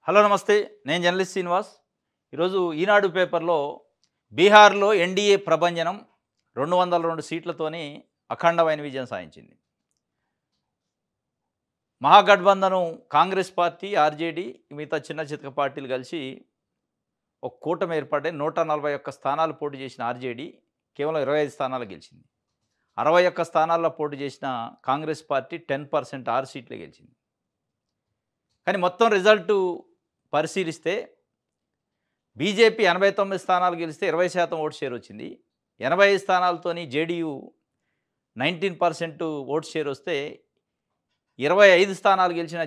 Hello నమస్తే. నేను journalist Srinivas. ఈరోజు ఈనాడు పేపర్లో బీహార్‌లో ఎన్డీఏ ప్రభంజనం 202 సీట్లతోని అఖండమైన విజయం సాధించింది. మహాగఠబంధను కాంగ్రెస్ పార్టీ, ఆర్జేడీ మిగతా చిన్న చితక పార్టీలు కలిసి ఒక కూటమి ఏర్పడ్డాయి. 141 స్థానాలు పోటీ చేసిన ఆర్జేడీ కేవలం 25 స్థానాలు గెలిచింది. 61 స్థానాల్లో పోటీ చేసిన కాంగ్రెస్ పార్టీ 10% 6 సీట్లే గెలిచింది. కానీ మొత్తం రిజల్టు పరిశీలిస్తే బీజేపీ 89 స్థానాలు గెలిస్తే 20% ఓటు షేర్ వచ్చింది. 85 స్థానాలతోని జేడీయూ 19% ఓటు షేర్ వస్తే 25 స్థానాలు గెలిచిన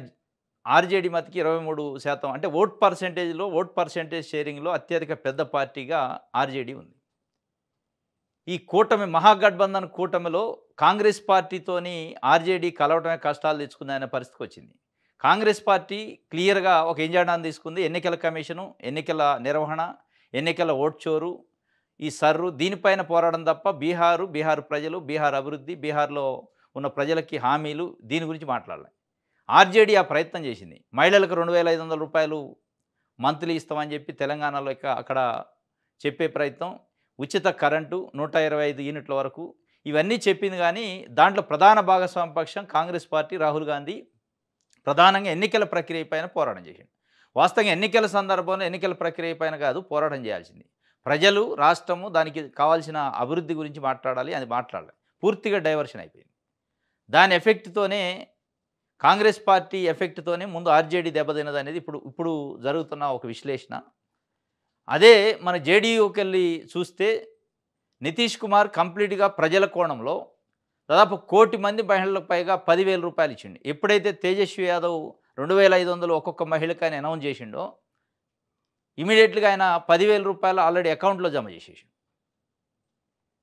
ఆర్జేడీ మతికి 23% అంటే ఓట్ పర్సెంటేజ్ షేరింగ్లో అత్యధిక పెద్ద పార్టీగా ఆర్జేడీ ఉంది. ఈ కూటమి మహాగఠబంధన్ కూటమిలో కాంగ్రెస్ పార్టీతోని ఆర్జేడీ కలవటమే కష్టాలు తెచ్చుకుందనే పరిస్థితికి వచ్చింది. కాంగ్రెస్ పార్టీ క్లియర్‌గా ఒక ఎజెండాను తీసుకుంది. ఎన్నికల కమిషను, ఎన్నికల నిర్వహణ, ఎన్నికల ఓట్ చోరు, ఈ సర్రు దీనిపైన పోరాడడం తప్ప బీహారు ప్రజలు, బీహార్ అభివృద్ధి, బీహార్‌లో ఉన్న ప్రజలకి హామీలు దీని గురించి మాట్లాడలే. ఆర్జేడీ ఆ ప్రయత్నం చేసింది. మహిళలకు రూ. 2,500 మంత్లీ ఇస్తామని చెప్పి తెలంగాణలో అక్కడ చెప్పే ప్రయత్నం, ఉచిత కరెంటు 125 యూనిట్ల వరకు ఇవన్నీ చెప్పింది. కానీ దాంట్లో ప్రధాన భాగస్వామ్య పక్షం కాంగ్రెస్ పార్టీ, రాహుల్ గాంధీ ప్రధానంగా ఎన్నికల ప్రక్రియ పైన పోరాటం చేసిండు. వాస్తవంగా ఎన్నికల సందర్భంలో ఎన్నికల ప్రక్రియ పైన కాదు పోరాటం చేయాల్సింది. ప్రజలు, రాష్ట్రము దానికి కావాల్సిన అభివృద్ధి గురించి మాట్లాడాలి. అది మాట్లాడలే. పూర్తిగా డైవర్షన్ అయిపోయింది. దాని ఎఫెక్ట్‌తోనే కాంగ్రెస్ పార్టీ ఎఫెక్ట్‌తోనే ముందు ఆర్జేడీ దెబ్బతిన్నదనేది ఇప్పుడు జరుగుతున్న ఒక విశ్లేషణ. అదే మన జేడీయూకెళ్ళి చూస్తే నితీష్ కుమార్ కంప్లీట్‌గా ప్రజల కోణంలో దాదాపు 1,00,00,000 మంది మహిళలకు పైగా రూ. 10,000 ఇచ్చిండు. ఎప్పుడైతే తేజస్వి యాదవ్ 2,500 ఒక్కొక్క మహిళకి ఆయన అనౌన్స్ చేసిండో ఇమీడియట్‌గా ఆయన రూ. 10,000 ఆల్రెడీ అకౌంట్‌లో జమ చేసేసిండు.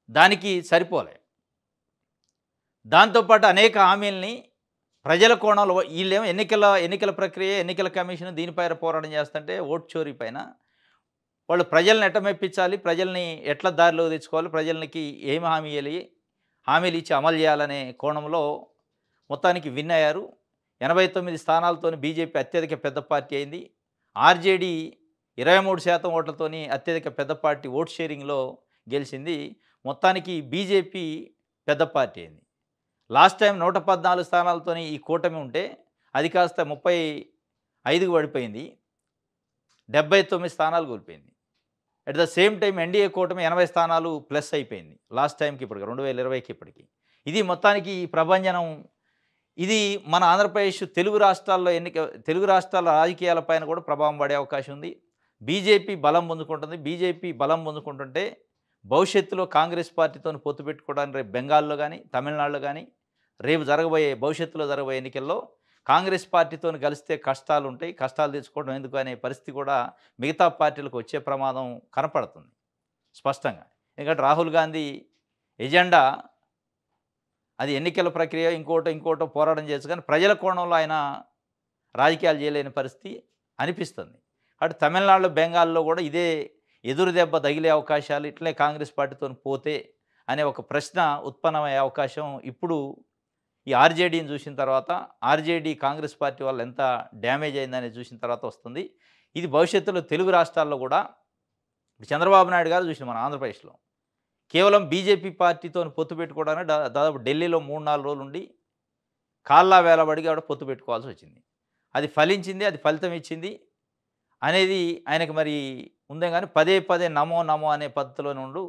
దానికి సరిపోలే. దాంతోపాటు అనేక హామీల్ని ప్రజల కోణంలో వీళ్ళేమో ఎన్నికల ప్రక్రియ, ఎన్నికల కమిషన్ దీనిపైన పోరాటం చేస్తుంటే ఓట్ చోరీ పైన వాళ్ళు ప్రజల్ని ఎట్ట మెప్పించాలి, ప్రజల్ని ఎట్లా దారిలో తెచ్చుకోవాలి, ప్రజలకి ఏమి హామీలు ఇచ్చి అమలు చేయాలనే కోణంలో మొత్తానికి విన్ అయ్యారు. 89 స్థానాలతోని బీజేపీ అత్యధిక పెద్ద పార్టీ అయింది. ఆర్జేడీ 23% ఓట్లతోని అత్యధిక పెద్ద పార్టీ ఓట్ షేరింగ్లో గెలిచింది. మొత్తానికి బీజేపీ పెద్ద పార్టీ అయింది. లాస్ట్ టైం 114 స్థానాలతోని ఈ కూటమి ఉంటే అది కాస్త 35కి పడిపోయింది. 79 స్థానాలు కోల్పోయింది. At the same time NDA కూటమి 80 స్థానాలు ప్లస్ అయిపోయింది లాస్ట్ టైంకి ఇప్పటికి 2020కి ఇప్పటికి. ఇది మొత్తానికి ఈ ప్రభంజనం. ఇది మన ఆంధ్రప్రదేశ్ తెలుగు రాష్ట్రాల రాజకీయాలపైన కూడా ప్రభావం పడే అవకాశం ఉంది. బీజేపీ బలం పొందుకుంటుంది. బీజేపీ బలం పొందుకుంటుంటే భవిష్యత్తులో కాంగ్రెస్ పార్టీతో పొత్తు పెట్టుకోవడానికి రేపు బెంగాల్లో కానీ, తమిళనాడులో కానీ రేపు భవిష్యత్తులో జరగబోయే ఎన్నికల్లో కాంగ్రెస్ పార్టీతో కలిస్తే కష్టాలు ఉంటాయి. కష్టాలు తెచ్చుకోవడం ఎందుకు అనే పరిస్థితి కూడా మిగతా పార్టీలకు వచ్చే ప్రమాదం కనపడుతుంది స్పష్టంగా. ఎందుకంటే రాహుల్ గాంధీ ఎజెండా అది ఎన్నికల ప్రక్రియ ఇంకోటో పోరాటం చేయొచ్చు, కానీ ప్రజల కోణంలో ఆయన రాజకీయాలు చేయలేని పరిస్థితి అనిపిస్తుంది. అటు తమిళనాడులో, బెంగాల్లో కూడా ఇదే ఎదురు దెబ్బ తగిలే అవకాశాలు, ఇట్లే కాంగ్రెస్ పార్టీతో పోతే అనే ఒక ప్రశ్న ఉత్పన్నమయ్యే అవకాశం ఇప్పుడు ఈ ఆర్జేడీని చూసిన తర్వాత, ఆర్జేడీ కాంగ్రెస్ పార్టీ వల్ల ఎంత డ్యామేజ్ అయిందనేది చూసిన తర్వాత వస్తుంది. ఇది భవిష్యత్తులో తెలుగు రాష్ట్రాల్లో కూడా చంద్రబాబు నాయుడు గారు చూసిన మన ఆంధ్రప్రదేశ్లో కేవలం బీజేపీ పార్టీతో పొత్తు పెట్టుకోవడానికి దాదాపు ఢిల్లీలో 3-4 రోజులు ఉండి కాళ్ళ వేలబడిగా కూడా పొత్తు పెట్టుకోవాల్సి వచ్చింది. అది ఫలించింది, అది ఫలితం ఇచ్చింది అనేది ఆయనకు మరి ఉందే కానీ పదే నమో అనే పద్ధతిలోనే ఉండు.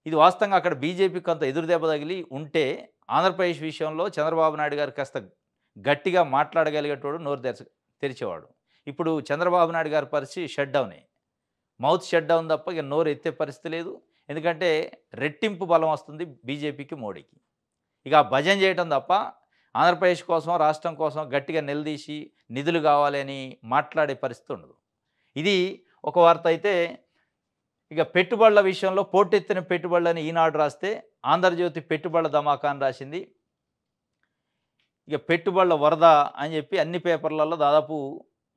ఇది వాస్తవంగా అక్కడ బీజేపీకి కొంత ఎదురు దెబ్బ తగిలి ఉంటే ఆంధ్రప్రదేశ్ విషయంలో చంద్రబాబు నాయుడు గారు కాస్త గట్టిగా మాట్లాడగలిగేటోడు, నోరు తెరిచేవాడు. ఇప్పుడు చంద్రబాబు నాయుడు గారి పరిస్థితి షట్ డౌనే. మౌత్ షట్ డౌన్ తప్ప ఇక నోరు ఎత్తే పరిస్థితి లేదు. ఎందుకంటే రెట్టింపు బలం వస్తుంది బీజేపీకి, మోడీకి. ఇక భజన చేయటం తప్ప ఆంధ్రప్రదేశ్ కోసం, రాష్ట్రం కోసం గట్టిగా నిలదీసి నిధులు కావాలని మాట్లాడే పరిస్థితి ఉండదు. ఇది ఒక వార్త అయితే, ఇక పెట్టుబడుల విషయంలో పోటెత్తిన పెట్టుబడులని ఈనాడు రాస్తే ఆంధ్రజ్యోతి పెట్టుబడుల ధమాకా అని రాసింది. ఇక పెట్టుబడుల వరద అని చెప్పి అన్ని పేపర్లలో దాదాపు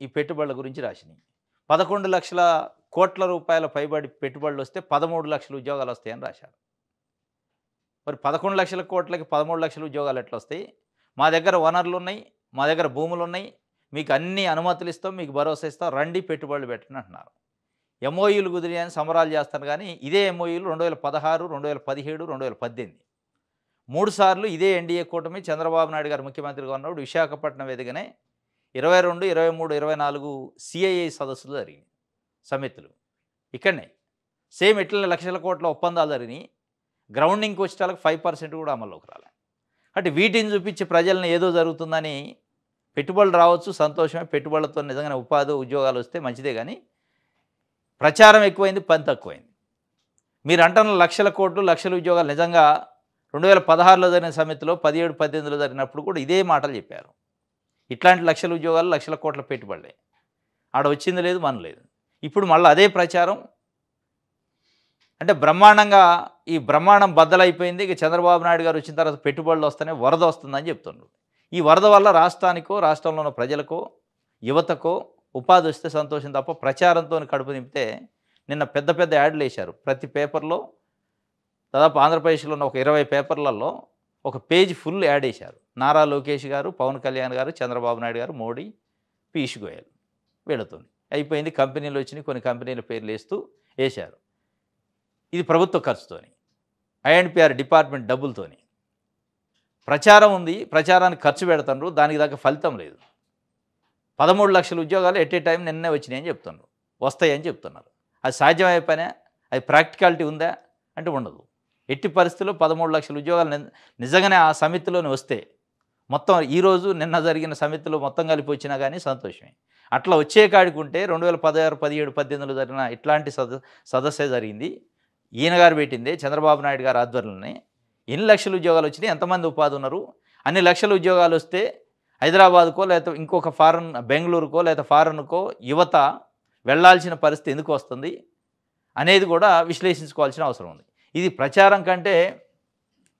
ఈ పెట్టుబడుల గురించి రాసినాయి. 11 లక్షల కోట్ల రూపాయల పైబడి పెట్టుబడులు వస్తే 13 లక్షల ఉద్యోగాలు వస్తాయని రాశారు. మరి 11 లక్షల కోట్లకి 13 లక్షల ఉద్యోగాలు ఎట్లా వస్తాయి? మా దగ్గర వనరులు ఉన్నాయి, మా దగ్గర భూములు ఉన్నాయి, మీకు అన్ని అనుమతులు ఇస్తాం, మీకు భరోసా ఇస్తాం, రండి పెట్టుబడులు పెట్టండి అంటున్నారు. ఎంఓయూలు కుదిరినాయని సంబరాలు చేస్తారు కానీ ఇదే ఎంఓయూలు 2016, 2017, 2018 3 సార్లు ఇదే ఎన్డీఏ కూటమి చంద్రబాబు నాయుడు గారు ముఖ్యమంత్రిగా ఉన్నప్పుడు విశాఖపట్నం వేదికనే 22, 23, 24 సిఐఐ సదస్సులు జరిగినాయి, సమితులు ఇక్కడనే. సేమ్ ఇట్లనే లక్షల కోట్ల ఒప్పందాలు జరిగినాయి. గ్రౌండింగ్కి వచ్చేటాలకు 5% కూడా అమల్లోకి రాలే. అంటే వీటిని చూపించి ప్రజలను ఏదో జరుగుతుందని పెట్టుబడులు రావచ్చు, సంతోషమే, పెట్టుబడులతో నిజంగానే ఉపాధి ఉద్యోగాలు వస్తే మంచిదే కానీ ప్రచారం ఎక్కువైంది, పని తక్కువైంది. మీరు అంటున్న లక్షల కోట్లు, లక్షల ఉద్యోగాలు నిజంగా 2016లో జరిగిన సమితిలో 17, 18లో జరిగినప్పుడు కూడా ఇదే మాటలు చెప్పారు. ఇట్లాంటి లక్షల ఉద్యోగాలు, లక్షల కోట్ల పెట్టుబడులే. ఆడ వచ్చింది లేదు, మన లేదు. ఇప్పుడు మళ్ళీ అదే ప్రచారం. అంటే బ్రహ్మాండంగా ఈ బ్రహ్మాండం బద్దలైపోయింది. ఇక చంద్రబాబు నాయుడు గారు వచ్చిన తర్వాత పెట్టుబడులు వస్తేనే వరద వస్తుందని చెప్తున్నారు. ఈ వరద వల్ల రాష్ట్రానికో, రాష్ట్రంలో ఉన్న ప్రజలకో, యువతకో ఉపాధి వస్తే సంతోషం తప్ప ప్రచారంతో కడుపు నింపితే నిన్న పెద్ద పెద్ద యాడ్లు వేశారు. ప్రతి పేపర్లో దాదాపు ఆంధ్రప్రదేశ్లో ఉన్న ఒక 20 పేపర్లలో ఒక పేజ్ ఫుల్ యాడ్ వేశారు. నారా లోకేష్ గారు, పవన్ కళ్యాణ్ గారు, చంద్రబాబు నాయుడు గారు, మోడీ, పీయూష్ గోయల్ వీళ్ళతో అయిపోయింది. కంపెనీలు వచ్చినాయి, కొన్ని కంపెనీల పేర్లు వేస్తూ వేశారు. ఇది ప్రభుత్వ ఖర్చుతోని, ఐఎండ్పిఆర్ డిపార్ట్మెంట్ డబ్బులతోని ప్రచారం ఉంది. ప్రచారానికి ఖర్చు పెడుతున్నారు, దానికి దగ్గర ఫలితం లేదు. 13 లక్షల ఉద్యోగాలు ఎట్ ఏ టైం నిన్నే వచ్చినాయని చెప్తున్నారు, వస్తాయని చెప్తున్నారు. అది సాధ్యమయ్యే పనే? అది ప్రాక్టికాలిటీ ఉందా అంటే ఉండదు. ఎట్టి పరిస్థితుల్లో 13 లక్షల ఉద్యోగాలు నిజంగానే ఆ సమితిలోనే వస్తే మొత్తం ఈరోజు నిన్న జరిగిన సమితిలో మొత్తం కలిపి వచ్చినా కానీ సంతోషమే. అట్లా వచ్చే కాడికి ఉంటే 2016, 17, 18లో జరిగిన ఇట్లాంటి సదస్సే జరిగింది. ఈయన గారు పెట్టిందే, చంద్రబాబు నాయుడు గారు ఆధ్వర్యంలోనే. ఎన్ని లక్షల ఉద్యోగాలు వచ్చినాయి, ఎంతమంది ఉపాధి ఉన్నారు, అన్ని లక్షల ఉద్యోగాలు వస్తే హైదరాబాద్కో లేకపోతే ఇంకొక ఫారెన్, బెంగళూరుకో లేకపోతే ఫారెన్కో యువత వెళ్లాల్సిన పరిస్థితి ఎందుకు వస్తుంది అనేది కూడా విశ్లేషించుకోవాల్సిన అవసరం ఉంది. ఇది ప్రచారం కంటే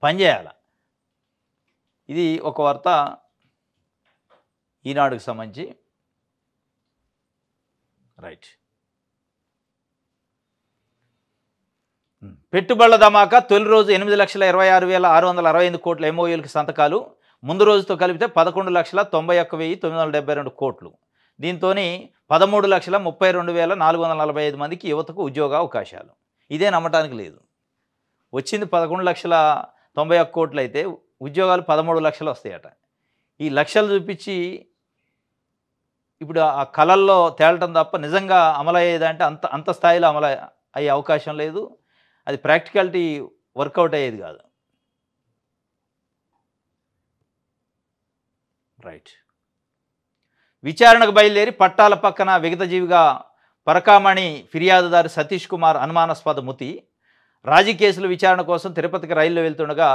పనిచేయాలి. ఇది ఒక వార్త ఈనాడుకు సంబంధించి. రైట్. పెట్టుబడుల ధమాకా తొలి రోజు 8,26,668 కోట్ల ఎంఓయూలకు సంతకాలు. ముందు రోజుతో కలిపితే 11,91,972 కోట్లు. దీంతో 13,32,445 మందికి యువతకు ఉద్యోగ అవకాశాలు. ఇదే నమ్మటానికి లేదు. వచ్చింది 11,91,091 కోట్లు అయితే ఉద్యోగాలు 13 లక్షలు వస్తాయట. ఈ లక్షలు చూపించి ఇప్పుడు ఆ కళల్లో తేలటం తప్ప నిజంగా అమలయ్యేదంటే అంత స్థాయిలో అయ్యే అవకాశం లేదు. అది ప్రాక్టికాలిటీ వర్కౌట్ అయ్యేది కాదు. రైట్. విచారణకు బయలుదేరి పట్టాల పక్కన విగతజీవిగా పరకామణి ఫిర్యాదుదారు సతీష్ కుమార్ అనుమానాస్పద మృతి. రాజీ కేసుల విచారణ కోసం తిరుపతికి రైల్లో వెళ్తుండగా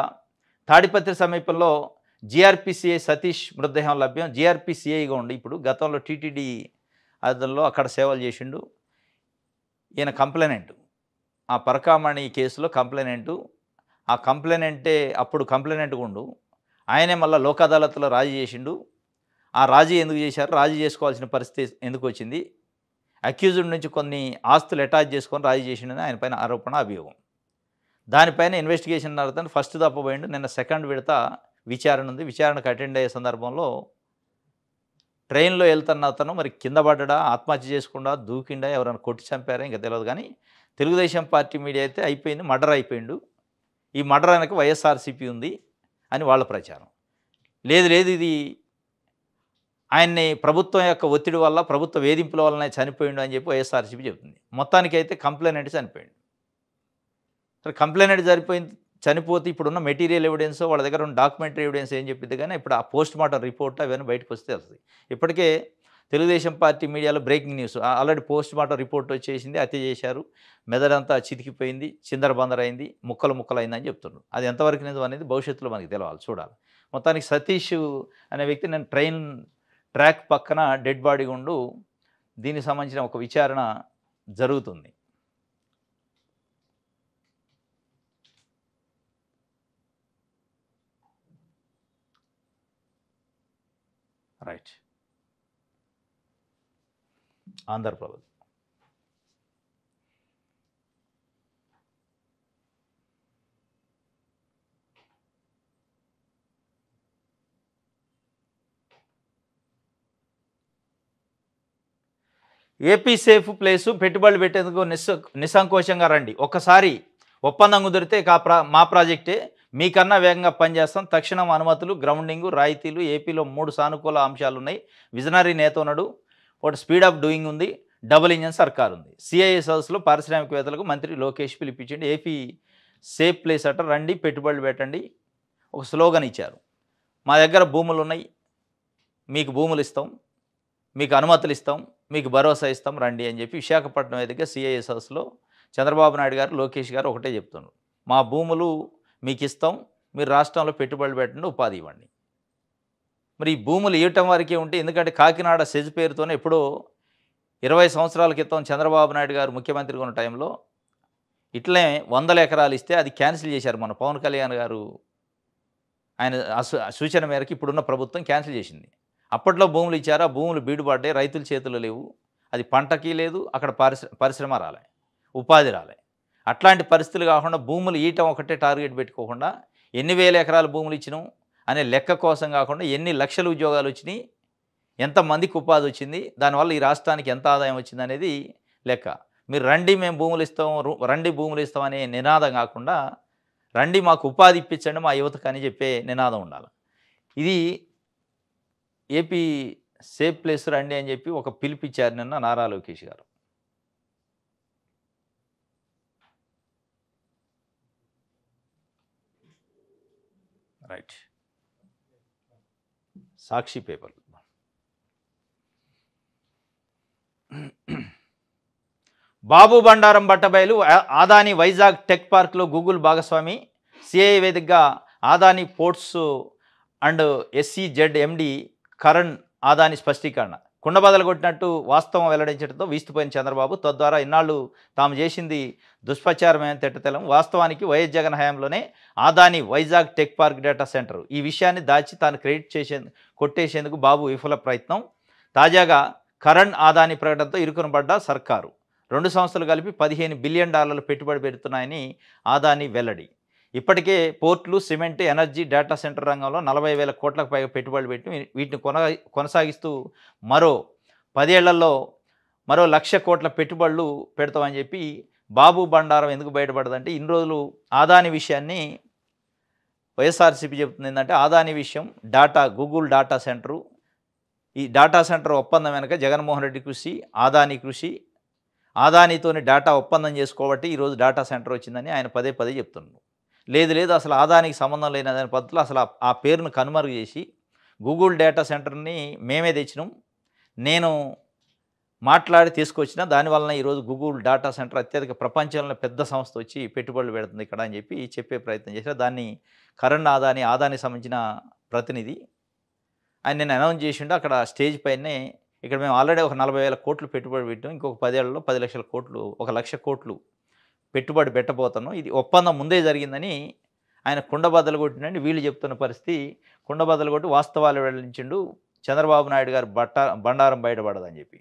తాడిపత్రి సమీపంలో జీఆర్పీసీఐ సతీష్ మృతదేహం లభ్యం. జీఆర్పీసీఐగా ఉండి ఇప్పుడు గతంలో టీటీడీ అదనలో అక్కడ సేవలు చేసిండు. ఈయన కంప్లైనెంట్, ఆ పరకామణి కేసులో కంప్లైనెంటు. ఆ కంప్లైనెంటే అప్పుడు కంప్లైనెంట్గా ఉండు. ఆయనే మళ్ళీ లోక్ అదాలత్లో రాజీ చేసిండు. ఆ రాజీ ఎందుకు చేశారు, రాజీ చేసుకోవాల్సిన పరిస్థితి ఎందుకు వచ్చింది, అక్యూజ్డ్ నుంచి కొన్ని ఆస్తులు అటాచ్ చేసుకొని రాజీ చేసిండని ఆయన పైన ఆరోపణ, అభియోగం. దానిపైన ఇన్వెస్టిగేషన్ నడుతుంది. ఫస్ట్ తప్పబోయిండు. నిన్న సెకండ్ విడత విచారణ ఉంది. విచారణకు అటెండ్ అయ్యే సందర్భంలో ట్రైన్లో వెళ్తున్న అతను మరి కింద పడ్డా, ఆత్మహత్య చేసుకుండా, దూకిండా, ఎవరైనా కొట్టి చంపారా ఇంకా తెలియదు. కానీ తెలుగుదేశం పార్టీ మీడియా అయితే అయిపోయింది, మర్డర్ అయిపోయిండు, ఈ మర్డర్ వెనక వైఎస్ఆర్సీపీ ఉంది అని వాళ్ళ ప్రచారం. లేదు ఇది ఆయన్ని ప్రభుత్వం యొక్క ఒత్తిడి వల్ల, ప్రభుత్వ వేధింపుల వల్లనే చనిపోయిండు అని చెప్పి వైఎస్ఆర్సీపీ చెబుతుంది. మొత్తానికైతే కంప్లైనెంట్ చనిపోయిండు. సరే, కంప్లైనెంట్ చనిపోతే ఇప్పుడున్న మెటీరియల్ ఎవిడెన్స్, వాళ్ళ దగ్గర ఉన్న డాక్యుమెంటరీ ఎవిడెన్స్ ఏం చెప్పింది. కానీ ఇప్పుడు ఆ పోస్ట్ మార్టం రిపోర్ట్ అవన్నీ బయటకు వస్తే వస్తుంది. ఇప్పటికే తెలుగుదేశం పార్టీ మీడియాలో breaking news, already post mortem report వచ్చేసింది, హత్య చేశారు, మెదడంతా చితికిపోయింది, చిందరబందరైంది, ముక్కలు అయిందని చెప్తున్నారు. అది ఎంతవరకు నిజం అనేది భవిష్యత్తులో మనకి తెలవాలి, చూడాలి. మొత్తానికి సతీష్ అనే వ్యక్తి నేను ట్రాక్ పక్కన డెడ్ బాడీ ఉండు, దీనికి సంబంధించిన ఒక విచారణ జరుగుతుంది. Right. Andhra Pradesh AP safe place పెట్టుబడులు పెట్టేందుకు నిస్సంకోచంగా రండి. ఒక్కసారి ఒప్పందం కుదిరితే మా ప్రాజెక్టే మీకన్నా వేగంగా పనిచేస్తాం. తక్షణం అనుమతులు, గ్రౌండింగు, రాయితీలు. ఏపీలో 3 సానుకూల అంశాలున్నాయి. విజనరీ నేత ఉన్నాడు. ఒకటి స్పీడ్ ఆఫ్ డూయింగ్ ఉంది. డబుల్ ఇంజన్ సర్కార్ ఉంది. సిఐఏ సదస్సులో పారిశ్రామికవేత్తలకు మంత్రి లోకేష్ పిలిపించండి. ఏపీ సేఫ్ ప్లేస్ అట, రండి పెట్టుబడులు పెట్టండి. ఒక స్లోగన్ ఇచ్చారు. మా దగ్గర భూములు ఉన్నాయి, మీకు భూములు ఇస్తాం, మీకు అనుమతులు ఇస్తాం, మీకు భరోసా ఇస్తాం, రండి అని చెప్పి విశాఖపట్నం వేదికగా సిఐఏ సదస్సులో చంద్రబాబు నాయుడు గారు, లోకేష్ గారు ఒకటే చెప్తున్నారు. మా భూములు మీకు ఇస్తాం, మీరు రాష్ట్రంలో పెట్టుబడులు పెట్టండి, ఉపాధి ఇవ్వండి. మరి ఈ భూములు ఇవ్వటం వరకే ఉంటే, ఎందుకంటే కాకినాడ సెజ్ పేరుతోనే ఎప్పుడో 20 సంవత్సరాల క్రితం చంద్రబాబు నాయుడు గారు ముఖ్యమంత్రిగా ఉన్న టైంలో ఇట్లే 100 ఎకరాలు ఇస్తే అది క్యాన్సిల్ చేశారు. మన పవన్ కళ్యాణ్ గారు ఆయన సూచన మేరకు ఇప్పుడున్న ప్రభుత్వం క్యాన్సిల్ చేసింది. అప్పట్లో భూములు ఇచ్చారు, ఆ భూములు బీడుపడ్డాయి, రైతుల చేతుల్లో లేవు. అది పంటకి లేదు, అక్కడ పరిశ్రమ రాలే, ఉపాధి రాలే. అట్లాంటి పరిస్థితులు కాకుండా భూములు ఇవ్వటం ఒకటే టార్గెట్ పెట్టుకోకుండా ఎన్ని వేల ఎకరాల భూములు ఇచ్చినాం అనే లెక్క కోసం కాకుండా ఎన్ని లక్షల ఉద్యోగాలు వచ్చినాయి, ఎంతమందికి ఉపాధి వచ్చింది, దానివల్ల ఈ రాష్ట్రానికి ఎంత ఆదాయం వచ్చింది అనేది లెక్క. మీరు రండి మేము భూములు ఇస్తాం, రండి భూములు ఇస్తాం అనే నినాదం కాకుండా రండి మాకు ఉపాధి ఇప్పించండి మా యువతకు అని చెప్పే నినాదం ఉండాలి. ఇది ఏపీ సేఫ్ ప్లేస్ రండి అని చెప్పి ఒక పిలిపిచ్చారు నిన్న నారా లోకేష్ గారు. రైట్. సాక్షి పేపర్. బాబు బండారం బట్టబయలు. ఆదాని వైజాగ్ టెక్ పార్క్లో గూగుల్ భాగస్వామి. సిఐ వేదికగా Adani ports and SEZ MD Karan Adani స్పష్టీకరణ. కుండబదలు కొట్టినట్టు వాస్తవం వెల్లడించడంతో వీస్తుపోయిన చంద్రబాబు, తద్వారా ఇన్నాళ్ళు తాము చేసింది దుష్ప్రచారమైన తిట్టతెలం. వాస్తవానికి వైఎస్ జగన్ హయాంలోనే Adani Vizag tech park data centre ఈ విషయాన్ని దాచి తాను కొట్టేసేందుకు బాబు విఫల ప్రయత్నం. తాజాగా కరణ్ ఆదాని ప్రకటనతో ఇరుకునబడ్డ సర్కారు. 2 సంస్థలు కలిపి $15 బిలియన్ పెట్టుబడి పెడుతున్నాయని ఆదాని వెల్లడి. ఇప్పటికే పోర్టులు, సిమెంట్, ఎనర్జీ, డేటా సెంటర్ రంగంలో 40,000 కోట్లకు పైగా పెట్టుబడులు పెట్టి వీటిని కొనసాగిస్తూ మరో 10 ఏళ్లలో మరో 1,00,000 కోట్ల పెట్టుబడులు పెడతామని చెప్పి బాబు బండారం ఎందుకు బయటపడదంటే, ఇన్ని రోజులు ఆదాని విషయాన్ని వైఎస్ఆర్సీపీ చెప్తుంది ఏంటంటే, ఆదాని విషయం గూగుల్ డాటా సెంటరు, ఈ డాటా సెంటర్ ఒప్పందం వెనక జగన్మోహన్ రెడ్డి కృషి, ఆదాని కృషి, ఆదానితోని డేటా ఒప్పందం చేసుకోబట్టి ఈరోజు డాటా సెంటర్ వచ్చిందని ఆయన పదే పదే చెప్తున్నారు. లేదు అసలు ఆదానికి సంబంధం లేని పద్ధతిలో అసలు ఆ పేరును కనుమరుగు చేసి గూగుల్ డేటా సెంటర్ని మేమే తెచ్చినాం, నేను మాట్లాడి తీసుకొచ్చిన, దానివలన ఈరోజు గూగుల్ డేటా సెంటర్ అత్యధిక ప్రపంచంలో పెద్ద సంస్థ వచ్చి పెట్టుబడులు పెడుతుంది ఇక్కడ అని చెప్పి చెప్పే ప్రయత్నం చేశారు. దాన్ని కరణ్ ఆదానికి సంబంధించిన ప్రతినిధి ఆయన నేను అనౌన్స్ చేసిండు. అక్కడ స్టేజ్ పైనే ఇక్కడ మేము ఆల్రెడీ ఒక 40,000 కోట్లు పెట్టుబడి పెట్టాం, ఇంకొక 10 ఏళ్లలో 10 లక్షల కోట్లు, 1,00,000 కోట్లు పెట్టుబడి పెట్టబోతున్నాం, ఇది ఒప్పందం ముందే జరిగిందని ఆయన కుండబద్దలు కొట్టినండి. వీళ్ళు చెప్తున్న పరిస్థితి కుండబద్దలు కొట్టి వాస్తవాలు వెల్లడించిండు. చంద్రబాబు నాయుడు గారు బండారం బయటపడదని చెప్పి.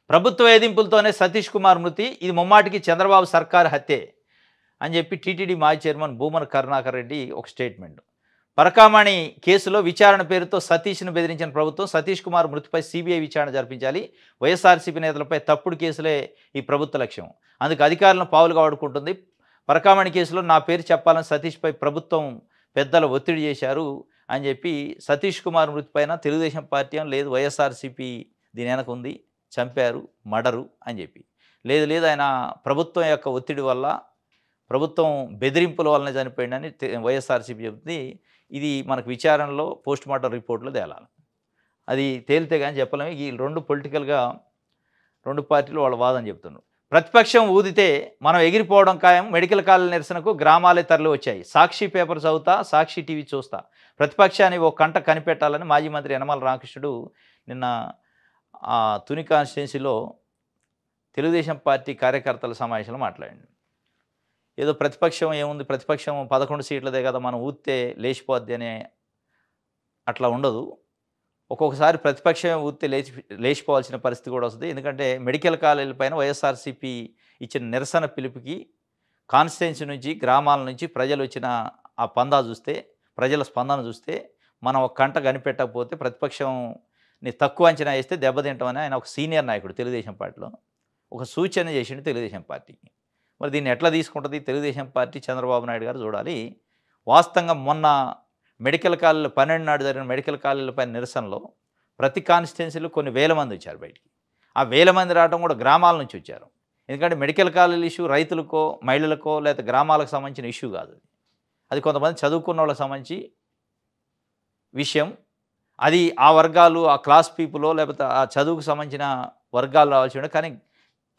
ప్రభుత్వ వేధింపులతోనే సతీష్ కుమార్ మృతి, ఇది ముమ్మాటికి చంద్రబాబు సర్కారు హత్యే అని చెప్పి టీటీడీ మాజీ చైర్మన్ భూమన కరుణాకర్ రెడ్డి ఒక స్టేట్మెంట్. పరకామణి కేసులో విచారణ పేరుతో సతీష్ను బెదిరించిన ప్రభుత్వం, సతీష్ కుమార్ మృతిపై సిబిఐ విచారణ జరిపించాలి. వైఎస్ఆర్సీపీ నేతలపై తప్పుడు కేసులే ఈ ప్రభుత్వ లక్ష్యం, అందుకు అధికారులను పావులుగా వాడుకుంటుంది. పరకామణి కేసులో నా పేరు చెప్పాలని సతీష్పై ప్రభుత్వం పెద్దలు ఒత్తిడి చేశారు అని చెప్పి సతీష్ కుమార్ మృతిపైన తెలుగుదేశం పార్టీ లేదు, వైఎస్ఆర్సీపీ దీని వెనక ఉంది, చంపారు, మర్డరు అని చెప్పి. లేదు ఆయన ప్రభుత్వం యొక్క ఒత్తిడి వల్ల, ప్రభుత్వం బెదిరింపుల వల్లనే చనిపోయిందని వైఎస్ఆర్సీపీ చెబుతుంది. ఇది మనకు విచారణలో పోస్ట్ మార్టం రిపోర్ట్లో తేలాలి. అది తేలితే కానీ చెప్పలేము. ఈ పొలిటికల్గా 2 పార్టీలు వాళ్ళ వాదన చెప్తున్నారు. ప్రతిపక్షం ఊదితే మనం ఎగిరిపోవడం ఖాయం, మెడికల్ కాలేజీ నిరసనకు గ్రామాలే తరలి వచ్చాయి. సాక్షి పేపర్ చదువుతా, సాక్షి టీవీ చూస్తా, ప్రతిపక్షాన్ని ఓ కంట కనిపెట్టాలని మాజీ మంత్రి యనమల రామకృష్ణుడు నిన్న తుని కాన్స్టిట్యున్సీలో తెలుగుదేశం పార్టీ కార్యకర్తల సమావేశంలో మాట్లాడండి. ఏదో ప్రతిపక్షం ఏముంది, ప్రతిపక్షం 11 సీట్లదే కదా, మనం ఊస్తే లేచిపోద్ది అనే అట్లా ఉండదు. ఒక్కొక్కసారి ప్రతిపక్షమే ఊస్తే లేచిపోవాల్సిన పరిస్థితి కూడా వస్తుంది. ఎందుకంటే మెడికల్ కాలేజీల పైన వైఎస్ఆర్సీపీ ఇచ్చిన నిరసన పిలుపుకి కాన్స్టిట్యున్సీ నుంచి, గ్రామాల నుంచి ప్రజలు వచ్చిన ఆ పందా చూస్తే, ప్రజల స్పందన చూస్తే, మనం ఒక కంట కనిపెట్టకపోతే ప్రతిపక్షం నీ తక్కువ అంచనా వేస్తే దెబ్బతింటామని ఆయన ఒక సీనియర్ నాయకుడు తెలుగుదేశం పార్టీలో ఒక సూచన చేసిండు తెలుగుదేశం పార్టీకి. మరి దీన్ని ఎట్లా తీసుకుంటుంది తెలుగుదేశం పార్టీ, చంద్రబాబు నాయుడు గారు చూడాలి. వాస్తవంగా మొన్న మెడికల్ కాలేజీలో 12 నాడు జరిగిన మెడికల్ కాలేజీలపై నిరసనలో ప్రతి కాన్స్టిట్యున్సీలో కొన్ని వేల మంది వచ్చారు బయటికి. ఆ వేల మంది రావడం కూడా గ్రామాల నుంచి వచ్చారు. ఎందుకంటే మెడికల్ కాలేజీల ఇష్యూ రైతులకో, మహిళలకో లేదా గ్రామాలకు సంబంధించిన ఇష్యూ కాదు. అది కొంతమంది చదువుకున్న వాళ్ళకి సంబంధించి విషయం. అది ఆ వర్గాలు, ఆ క్లాస్ పీపులో లేకపోతే ఆ చదువుకు సంబంధించిన వర్గాలు రావాల్సి ఉండే, కానీ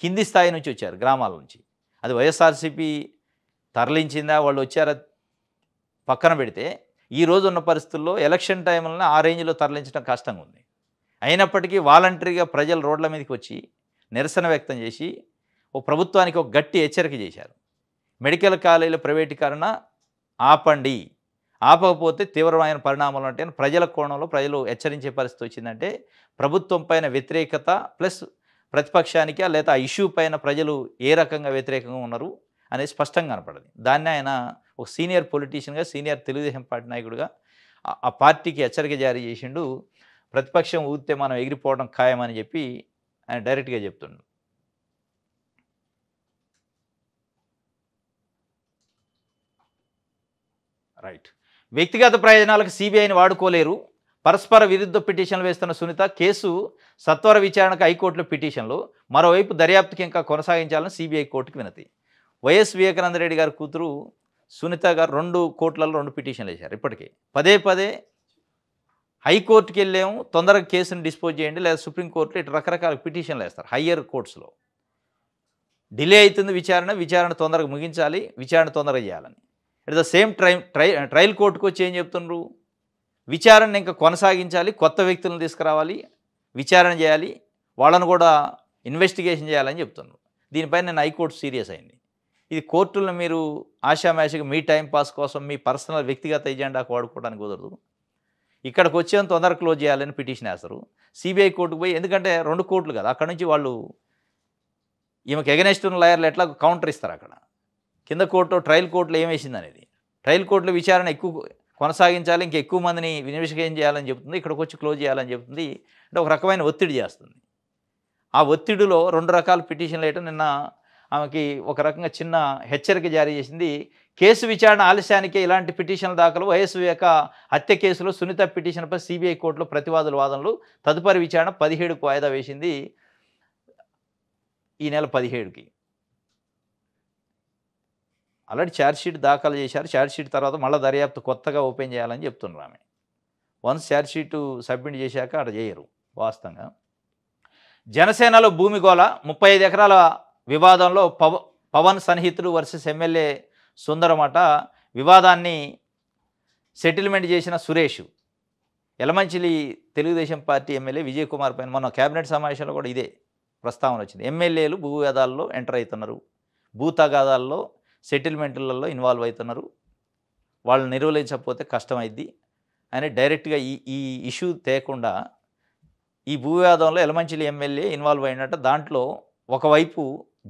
కింది స్థాయి నుంచి వచ్చారు, గ్రామాల నుంచి. అది వైఎస్ఆర్సీపీ తరలించిందా, వాళ్ళు వచ్చారా పక్కన పెడితే, ఈ రోజు ఉన్న పరిస్థితుల్లో ఎలక్షన్ టైంలో ఆ రేంజ్లో తరలించడం కష్టంగా ఉంది. అయినప్పటికీ వాలంటరీగా ప్రజలు రోడ్ల మీదకి వచ్చి నిరసన వ్యక్తం చేసి ఓ ప్రభుత్వానికి ఒక గట్టి హెచ్చరిక చేశారు. మెడికల్ కాలేజీల ప్రైవేటీకరణ ఆపండి, ఆపకపోతే తీవ్రమైన పరిణామాలు ఉంటాయని ప్రజల కోణంలో ప్రజలు హెచ్చరించే పరిస్థితి వచ్చిందంటే ప్రభుత్వం పైన వ్యతిరేకత ప్లస్ ప్రతిపక్షానికి లేదా ఆ ఇష్యూ పైన ప్రజలు ఏ రకంగా వ్యతిరేకంగా ఉన్నారు అనేది స్పష్టంగా కనపడదు. దాన్ని ఆయన ఒక సీనియర్ పొలిటీషియన్గా, సీనియర్ తెలుగుదేశం పార్టీ నాయకుడిగా ఆ పార్టీకి హెచ్చరిక జారీ చేసిండు. ప్రతిపక్షం ఊదితే మనం ఎగిరిపోవడం ఖాయమని చెప్పి ఆయన డైరెక్ట్గా చెప్తుండు. రైట్. వ్యక్తిగత ప్రయోజనాలకు సిబిఐని వాడుకోలేరు, పరస్పర విరుద్ధ పిటిషన్లు వేస్తున్న సునీత, కేసు సత్వర విచారణకు హైకోర్టులో పిటిషన్లు, మరోవైపు దర్యాప్తుకి ఇంకా కొనసాగించాలని సిబిఐ కోర్టుకు వినతి. వైఎస్ వివేకానంద రెడ్డి గారి కూతురు సునీత గారు 2 కోర్టులలో 2 పిటిషన్లు వేశారు. ఇప్పటికే పదే పదే హైకోర్టుకి వెళ్ళాము, తొందరగా కేసును డిస్పోజ్ చేయండి, లేదా సుప్రీంకోర్టులో ఇటు రకరకాల పిటిషన్లు వేస్తారు. హయ్యర్ కోర్ట్స్లో డిలే అవుతుంది విచారణ తొందరగా ముగించాలి, విచారణ తొందరగా చేయాలని. అట్ ద సేమ్ ట్రయల్ కోర్టుకు వచ్చి ఏం చెప్తున్నారు, విచారణ ఇంకా కొనసాగించాలి, కొత్త వ్యక్తులను తీసుకురావాలి, విచారణ చేయాలి, వాళ్ళను కూడా ఇన్వెస్టిగేషన్ చేయాలని చెప్తున్నారు. దీనిపైన నేను హైకోర్టు సీరియస్ అయింది. ఇది కోర్టులను మీరు ఆషామాషిగా మీ టైం పాస్ కోసం మీ పర్సనల్ వ్యక్తిగత ఎజెండాకు వాడుకోవడానికి కుదరదు. ఇక్కడికి వచ్చేంత తొందరగా క్లోజ్ చేయాలని పిటిషన్ వేస్తారు. సిబిఐ కోర్టుకు పోయి, ఎందుకంటే 2 కోర్టులు కదా, అక్కడ నుంచి వాళ్ళు ఈమెకు ఎగనెస్ట్ ఉన్న లాయర్లు ఎట్లా కౌంటర్ ఇస్తారు. అక్కడ కింద కోర్టు ట్రయల్ కోర్టులో ఏం వేసింది అనేది, ట్రయల్ కోర్టులో విచారణ ఎక్కువ కొనసాగించాలి, ఇంకా ఎక్కువ మందిని ఇన్వెస్టిగేషన్ చేయాలని చెప్తుంది, ఇక్కడికి వచ్చి క్లోజ్ చేయాలని చెప్తుంది. అంటే ఒక రకమైన ఒత్తిడి చేస్తుంది. ఆ ఒత్తిడిలో 2 రకాల పిటిషన్లు వేయటం, నిన్న ఆమెకి ఒక రకంగా చిన్న హెచ్చరిక జారీ చేసింది. కేసు విచారణ ఆలస్యానికే ఇలాంటి పిటిషన్ల దాఖలు, వైఎస్ వివేక హత్య కేసులో సునీత పిటిషన్పై సిబిఐ కోర్టులో ప్రతివాదుల వాదనలు, తదుపరి విచారణ 17కు వాయిదా వేసింది. ఈ నెల 17కి ఆల్రెడీ ఛార్జ్షీట్ దాఖలు చేశారు. ఛార్జ్షీట్ తర్వాత మళ్ళీ దర్యాప్తు కొత్తగా ఓపెన్ చేయాలని చెప్తున్నారు ఆమె. వన్స్ ఛార్జ్షీటు సబ్మిట్ చేశాక అక్కడ చేయరు. వాస్తవంగా జనసేనలో భూమి గోల, 35 ఎకరాల వివాదంలో పవన్ సన్నిహితుడు వర్సెస్ ఎమ్మెల్యే సుందరమట. వివాదాన్ని సెటిల్మెంట్ చేసిన సురేష్, యలమంచిలి తెలుగుదేశం పార్టీ ఎమ్మెల్యే విజయ్ కుమార్ పైన మొన్న కేబినెట్ సమావేశంలో కూడా ఇదే ప్రస్తావన వచ్చింది. ఎమ్మెల్యేలు భూ వివాదాల్లో ఎంటర్ అవుతున్నారు, భూ తగాదాల్లో సెటిల్మెంట్లలో ఇన్వాల్వ్ అవుతున్నారు, వాళ్ళు నిర్వహించకపోతే కష్టమైద్ది అని డైరెక్ట్గా ఈ ఇష్యూ తేకుండా ఈ భూ వివాదంలో యలమంచిలి ఎమ్మెల్యే ఇన్వాల్వ్ అయినట్టు. దాంట్లో ఒకవైపు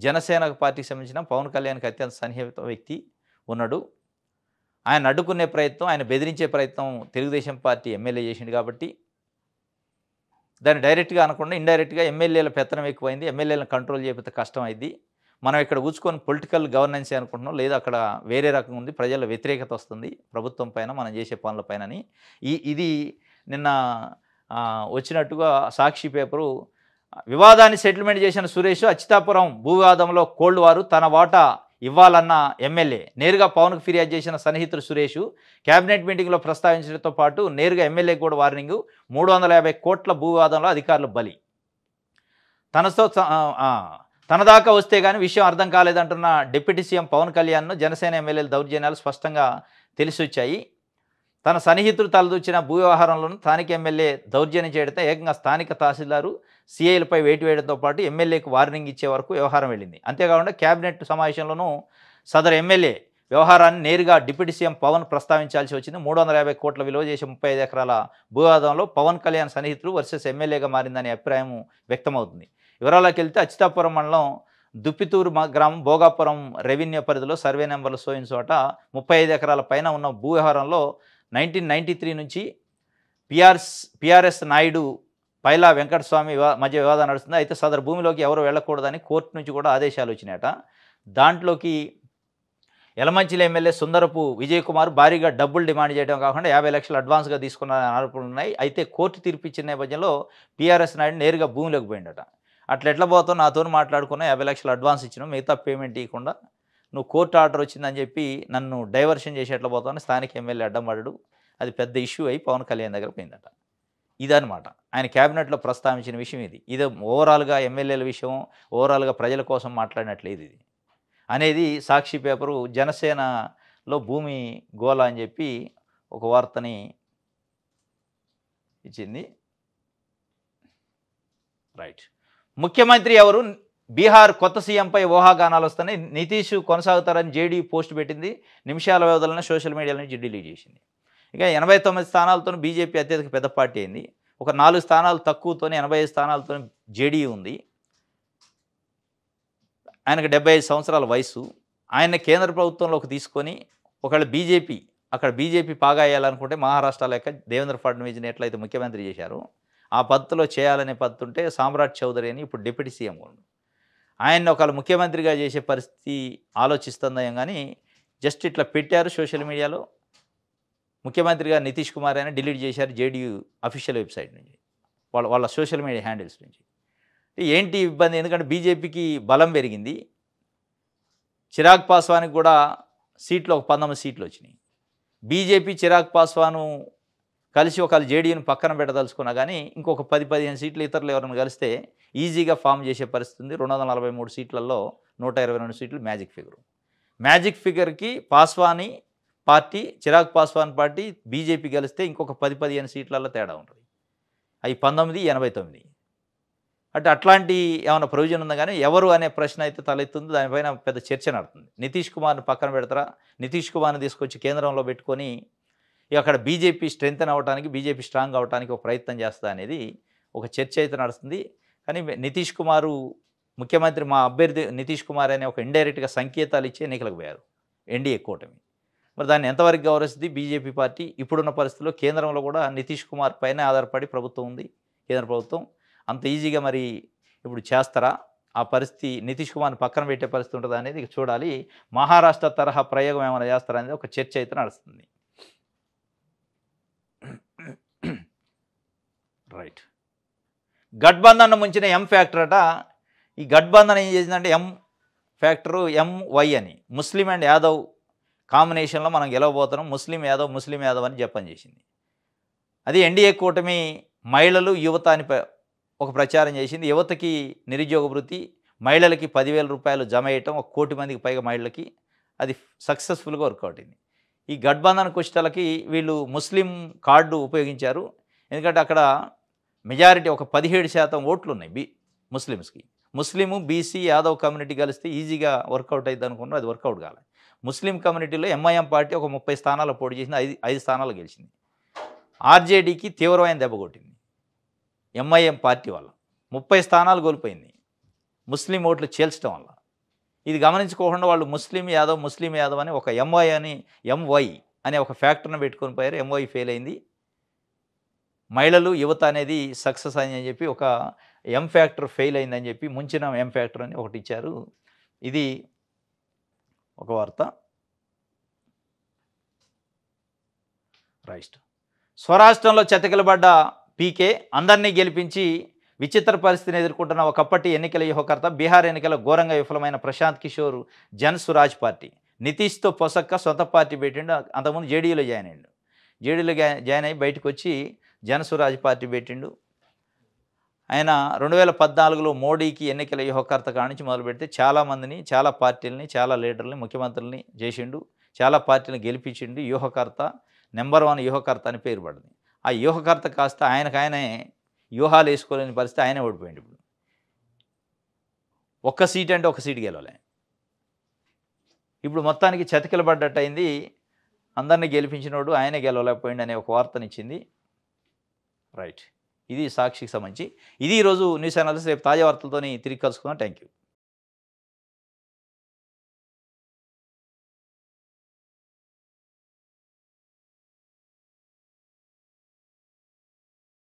జనసేన పార్టీకి సంబంధించిన పవన్ కళ్యాణ్కి అత్యంత సన్నిహిత వ్యక్తి ఉన్నాడు. ఆయన అడ్డుకునే ప్రయత్నం, ఆయన బెదిరించే ప్రయత్నం తెలుగుదేశం పార్టీ ఎమ్మెల్యే చేసిండు. కాబట్టి దాన్ని డైరెక్ట్గా అనకుండా ఇండైరెక్ట్గా ఎమ్మెల్యేల పెత్తనం ఎక్కువైంది, ఎమ్మెల్యేలను కంట్రోల్ చేయకపోతే కష్టం అయింది, మనం ఇక్కడ కూర్చుకొని పొలిటికల్ గవర్నెన్స్ అనుకుంటున్నాం, లేదా అక్కడ వేరే రకంగా ఉంది, ప్రజల వ్యతిరేకత వస్తుంది ప్రభుత్వం పైన, మనం చేసే పనులపైనని ఇది నిన్న వచ్చినట్టుగా సాక్షి పేపరు. వివాదాన్ని సెటిల్మెంట్ చేసిన సురేష్, అచ్యుతాపురం భూ వివాదంలో కోల్డ్ వారు తన వాటా ఇవ్వాలన్న ఎమ్మెల్యే, నేరుగా పవన్కు ఫిర్యాదు చేసిన సన్నిహితుడు సురేష్ కేబినెట్ మీటింగ్లో ప్రస్తావించడంతో పాటు నేరుగా ఎమ్మెల్యేకి కూడా వార్నింగ్. 350 కోట్ల భూ వివాదంలో అధికారులు బలి, తన దాకా వస్తే కానీ విషయం అర్థం కాలేదంటున్న డిప్యూటీ సీఎం పవన్ కళ్యాణ్ను జనసేన ఎమ్మెల్యేల దౌర్జన్యాలు స్పష్టంగా తెలిసి వచ్చాయి. తన సన్నిహితుడు తలదూచిన భూ వ్యవహారంలోనూ స్థానిక ఎమ్మెల్యే దౌర్జన్యం చేయడంతో ఏకంగా స్థానిక తహసీల్దారు సీఐలపై వేటు వేయడంతో పాటు ఎమ్మెల్యేకు వార్నింగ్ ఇచ్చే వరకు వ్యవహారం వెళ్ళింది. అంతేకాకుండా కేబినెట్ సమావేశంలోనూ సదరు ఎమ్మెల్యే వ్యవహారాన్ని నేరుగా డిప్యూటీ సీఎం పవన్ ప్రస్తావించాల్సి వచ్చింది. 350 కోట్ల విలువ చేసే 35 ఎకరాల భూవివాదంలో పవన్ కళ్యాణ్ సన్నిహితుడు వర్సెస్ ఎమ్మెల్యేగా మారిందనే అభిప్రాయం వ్యక్తమవుతుంది. వివరాల్లోకి వెళ్తే అచ్యుతాపురం మండలం దుప్పితూరు గ్రామం భోగాపురం రెవెన్యూ పరిధిలో సర్వే నెంబర్లు సోయిన చోట 35 ఎకరాల పైన ఉన్న భూ వ్యవహారంలో 1993 నుంచి పిఆర్ఎస్ నాయుడు పైలా వెంకటస్వామి మధ్య వివాదం నడుస్తుంది. అయితే సదరు భూమిలోకి ఎవరు వెళ్ళకూడదని కోర్టు నుంచి కూడా ఆదేశాలు వచ్చినాయట. దాంట్లోకి యలమంచిలి ఎమ్మెల్యే సుందరపు విజయ్ కుమార్ భారీగా డబ్బులు డిమాండ్ చేయడం కాకుండా 50 లక్షలు అడ్వాన్స్‌గా తీసుకున్న ఆరోపణలున్నాయి. అయితే కోర్టు తీర్పిచ్చిన నేపథ్యంలో పీఆర్ఎస్ నాయుడు నేరుగా భూమిలోకి పోయిండట. అట్లా ఎట్లా పోతావు నాతోని మాట్లాడుకున్నా 50 లక్షలు అడ్వాన్స్ ఇచ్చినావు మిగతా పేమెంట్ ఇవ్వకుండా నువ్వు కోర్టు ఆర్డర్ వచ్చిందని చెప్పి నన్ను డైవర్షన్ చేసి ఎట్లా పోతావని స్థానిక ఎమ్మెల్యే అడ్డం పడ్డాడు. అది పెద్ద ఇష్యూ అయి పవన్ కళ్యాణ్ దగ్గర పోయిందట. ఇదనమాట ఆయన క్యాబినెట్‌లో ప్రస్తావించిన విషయం ఇది. ఇది ఓవరాల్‌గా ఎమ్మెల్యేల విషయం, ఓవరాల్‌గా ప్రజల కోసం మాట్లాడినట్లేదు ఇది. అనేది సాక్షి పేపరు జనసేనలో భూమి గోల అని చెప్పి ఒక వార్తని ఇచ్చింది. రైట్. ముఖ్యమంత్రి ఎవరు? బీహార్ కొత్త సీఎంపై ఊహాగానాలు వస్తున్నాయి. నితీష్ కొనసాగుతారని జేడీ పోస్ట్ పెట్టింది. నిమిషాల వ్యవధిలోనే సోషల్ మీడియా నుంచి డిలీట్ చేసింది. ఇక 89 స్థానాలతో బీజేపీ అత్యధిక పెద్ద పార్టీ అయింది. ఒక 4 స్థానాలు తక్కువతోనే 85 స్థానాలతో జేడీ ఉంది. ఆయనకు 75 సంవత్సరాల వయసు. ఆయన కేంద్ర ప్రభుత్వంలోకి తీసుకొని ఒకవేళ అక్కడ బీజేపీ పాగా వేయాలనుకుంటే మహారాష్ట్ర లెక్క దేవేంద్ర ఫడ్నవీస్ని ఎట్లయితే ముఖ్యమంత్రి చేశారో ఆ పద్ధతిలో చేయాలనే పద్ధతి ఉంటే సామ్రాట్ చౌదరి అని ఇప్పుడు డిప్యూటీ సీఎం ఉండు. ఆయన్ని ఒకవేళ ముఖ్యమంత్రిగా చేసే పరిస్థితి ఆలోచిస్తుందేం కానీ జస్ట్ ఇట్లా పెట్టారు సోషల్ మీడియాలో. ముఖ్యమంత్రిగా నితీష్ కుమార్ అని డిలీట్ చేశారు జేడీయూ అఫీషియల్ వెబ్సైట్ నుంచి, వాళ్ళ సోషల్ మీడియా హ్యాండిల్స్ నుంచి. ఏంటి ఇబ్బంది? ఎందుకంటే బీజేపీకి బలం పెరిగింది. చిరాగ్ పాస్వాన్కి కూడా సీట్లు ఒక 19 సీట్లు వచ్చినాయి. బీజేపీ చిరాగ్ పాస్వాను కలిసి ఒకవేళ జేడీయూని పక్కన పెట్టదలుచుకున్నా కానీ ఇంకొక 10-15 సీట్లు ఇతరులు ఎవరైనా కలిస్తే ఈజీగా ఫామ్ చేసే పరిస్థితి ఉంది. 243 సీట్లలో 122 సీట్లు మ్యాజిక్ ఫిగర్కి పాస్వాని party, Chirag Paswan party, BJP కలిస్తే ఇంకొక 10-15 సీట్లలో తేడా ఉంటుంది. అవి 19, 89. అంటే అట్లాంటి ఏమైనా ప్రొవిజన్ ఉందా కానీ ఎవరు అనే ప్రశ్న అయితే తలెత్తుంది. దానిపైన పెద్ద చర్చ నడుతుంది. నితీష్ కుమార్ని పక్కన పెడతారా? నితీష్ కుమార్ని తీసుకొచ్చి కేంద్రంలో పెట్టుకొని అక్కడ బీజేపీ స్ట్రెంగ్తన్ అవ్వడానికి, బీజేపీ స్ట్రాంగ్ అవ్వడానికి ఒక ప్రయత్నం చేస్తా అనేది ఒక చర్చ అయితే నడుస్తుంది. కానీ నితీష్ కుమారు ముఖ్యమంత్రి మా అభ్యర్థి నితీష్ కుమార్ అనే ఒక ఇండైరెక్ట్గా సంకేతాలు ఇచ్చి ఎన్నికలకు పోయారు ఎన్డీఏ కూటమి. మరి దాన్ని ఎంతవరకు గౌరవిస్తుంది బీజేపీ పార్టీ? ఇప్పుడున్న పరిస్థితుల్లో కేంద్రంలో కూడా నితీష్ కుమార్ పైన ఆధారపడి ప్రభుత్వం ఉంది, కేంద్ర ప్రభుత్వం. అంత ఈజీగా మరి ఇప్పుడు చేస్తారా? ఆ పరిస్థితి నితీష్ కుమార్ని పక్కన పెట్టే పరిస్థితి ఉంటుందా అనేది చూడాలి. మహారాష్ట్ర తరహా ప్రయోగం ఏమైనా చేస్తారా అనేది ఒక చర్చ అయితే నడుస్తుంది. రైట్. గఠబంధన్ ముంచిన ఎం ఫ్యాక్టర్ అట. ఈ గఠబంధన్ ఏం చేసిందంటే ఎం ఫ్యాక్టరు ఎంవై అని ముస్లిం అండ్ యాదవ్ కాంబినేషన్లో మనం గెలవబోతున్నాం, ముస్లిం యాదవ్ అని జపం చేసింది. అది ఎన్డీఏ కూటమి మహిళలు యువత అని ఒక ప్రచారం చేసింది. యువతకి నిరుద్యోగ వృత్తి, మహిళలకి 10,000 రూపాయలు జమ చేయటం, 1 కోటి మందికి పైగా మహిళలకి. అది సక్సెస్ఫుల్గా వర్కౌట్ అయింది. ఈ గఠబంధన్ కుషితలకి వీళ్ళు ముస్లిం కార్డు ఉపయోగించారు. ఎందుకంటే అక్కడ మెజారిటీ ఒక 17% ఓట్లు ఉన్నాయి ముస్లిమ్స్కి. ముస్లిము, బీసీ, యాదవ్ కమ్యూనిటీ కలిస్తే ఈజీగా వర్కౌట్ అయింది అనుకున్నారు. అది వర్కౌట్ కాలేదు. ముస్లిం కమ్యూనిటీలో ఎంఐఎం పార్టీ ఒక 30 స్థానాలు పోటీ చేసింది, 5 స్థానాలు గెలిచింది. ఆర్జేడీకి తీవ్రమైన దెబ్బ కొట్టింది ఎంఐఎం పార్టీ వల్ల. 30 స్థానాలు కోల్పోయింది ముస్లిం ఓట్లు చేల్చడం వల్ల. ఇది గమనించుకోకుండా వాళ్ళు ముస్లిం యాదవ్ అని ఒక ఎంవై అనే ఒక ఫ్యాక్టర్ని పెట్టుకొని పోయారు. ఎంవై ఫెయిల్ అయింది. మహిళలు యువత అనేది సక్సెస్ అయిందని చెప్పి ఒక ఎం ఫ్యాక్టర్ ఫెయిల్ అయిందని చెప్పి ముంచిన ఎం ఫ్యాక్టర్ అని ఒకటి ఇచ్చారు. ఇది ఒక వార్త. రైట్. స్వరాష్ట్రంలో చతికిలబడ్డ పీకే అందరినీ గెలిపించి విచిత్ర పరిస్థితిని ఎదుర్కొంటున్న ఒకప్పటి ఎన్నికల వ్యూహకర్త. బీహార్ ఎన్నికల ఘోరంగా విఫలమైన ప్రశాంత్ కిషోర్ జన్ సురాజ్ పార్టీ నితీష్తో పొసక్క సొంత పార్టీ పెట్టిండు. అంతకుముందు జేడీయూలో జాయిన్ అయ్యిండు. జేడీయూలో జాయిన్ అయ్యి బయటకు వచ్చి జన్ సురాజ్ పార్టీ పెట్టిండు. ఆయన 2014లో మోడీకి ఎన్నికల వ్యూహకర్త కానించి మొదలు పెడితే చాలామందిని, చాలా పార్టీలని, చాలా లీడర్లని, ముఖ్యమంత్రులని చేసిండు. చాలా పార్టీలను గెలిపించిండు. వ్యూహకర్త, నెంబర్ 1 వ్యూహకర్త అని పేరు పడింది. ఆ వ్యూహకర్త కాస్త ఆయనకాయనే వ్యూహాలు వేసుకోలేని పరిస్థితి, ఆయనే ఓడిపోయింది. ఇప్పుడు ఒక్క సీట్ అంటే ఒక సీటు గెలవలే. ఇప్పుడు మొత్తానికి చతికిలబడ్డట్టు అయింది. అందరినీ గెలిపించినోడు ఆయనే గెలవలేకపోయింది అనే ఒక వార్తనిచ్చింది. రైట్. ఇది సాక్షికి సంబంధించి. ఇది ఈరోజు న్యూస్ అనాలిసిస్. రేపు తాజా వార్తలతో తిరిగి కలుసుకుందాం. Thank you.